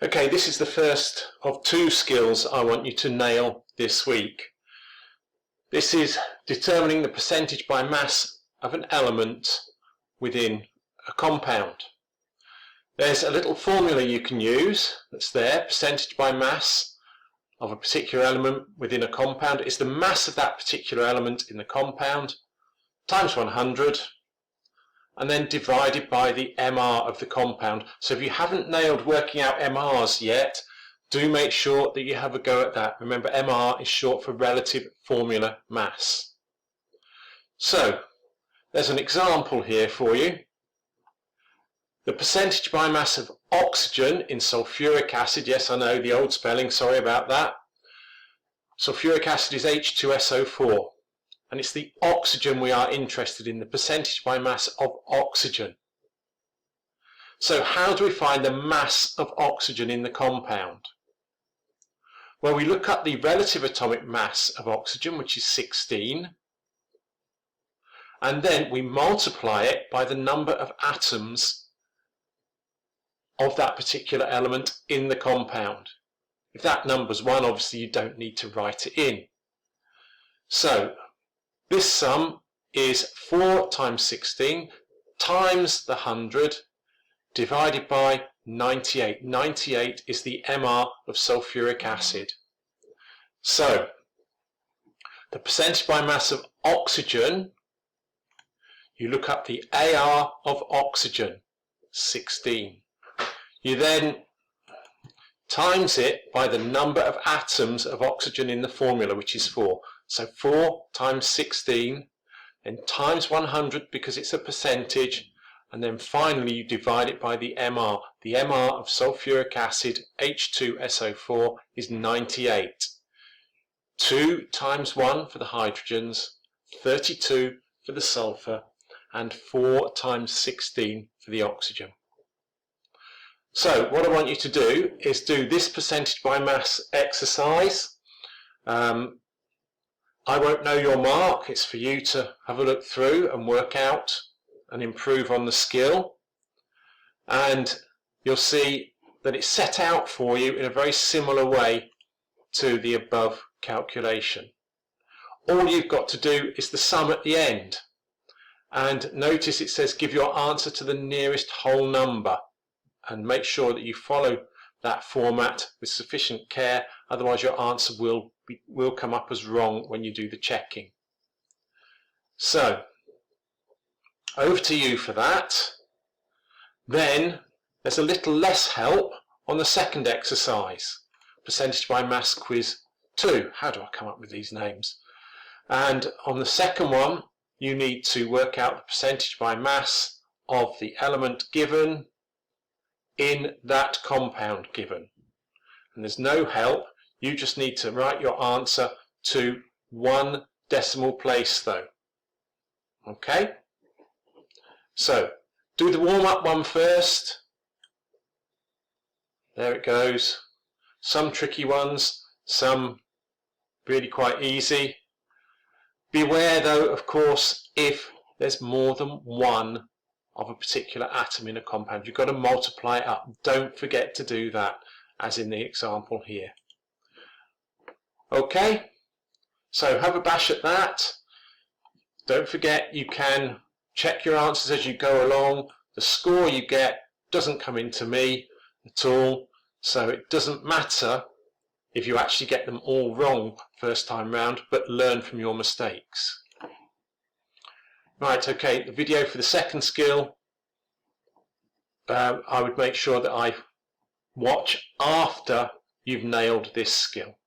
Okay, this is the first of two skills I want you to nail this week. This is determining the percentage by mass of an element within a compound. There's a little formula you can use that's there. Percentage by mass of a particular element within a compound is the mass of that particular element in the compound times 100 and then divided by the MR of the compound. So if you haven't nailed working out MRs yet, do make sure that you have a go at that. Remember, MR is short for relative formula mass. So there's an example here for you. The percentage by mass of oxygen in sulfuric acid, yes I know the old spelling, sorry about that. Sulfuric acid is H2SO4. And it's the oxygen we are interested in, the percentage by mass of oxygen. So how do we find the mass of oxygen in the compound? Well, we look up the relative atomic mass of oxygen, which is 16, and then we multiply it by the number of atoms of that particular element in the compound. If that number's 1, obviously you don't need to write it in. So this sum is 4 times 16 times the 100 divided by 98. 98 is the MR of sulfuric acid. So the percentage by mass of oxygen, you look up the AR of oxygen, 16. You then times it by the number of atoms of oxygen in the formula, which is 4. So 4 times 16, then times 100 because it's a percentage, and then finally you divide it by the MR. The MR of sulfuric acid, H2SO4, is 98. 2 times 1 for the hydrogens, 32 for the sulfur, and 4 times 16 for the oxygen. So what I want you to do is do this percentage by mass exercise. I won't know your mark, it's for you to have a look through and work out and improve on the skill. And you'll see that it's set out for you in a very similar way to the above calculation. All you've got to do is the sum at the end. And notice it says give your answer to the nearest whole number. And make sure that you follow that format with sufficient care, otherwise your answer will come up as wrong when you do the checking. So, over to you for that. Then there's a little less help on the second exercise, percentage by mass quiz 2. How do I come up with these names? And on the second one, you need to work out the percentage by mass of the element given in that compound given. And there's no help, you just need to write your answer to 1 decimal place though. Okay? So, do the warm-up one first. There it goes. Some tricky ones, some really quite easy. Beware though, of course, if there's more than one of a particular atom in a compound. You've got to multiply it up. Don't forget to do that, as in the example here. Okay, so have a bash at that. Don't forget you can check your answers as you go along. The score you get doesn't come into me at all, so it doesn't matter if you actually get them all wrong first time round, but learn from your mistakes. Right, okay, the video for the second skill, I would make sure that I watch after you've nailed this skill.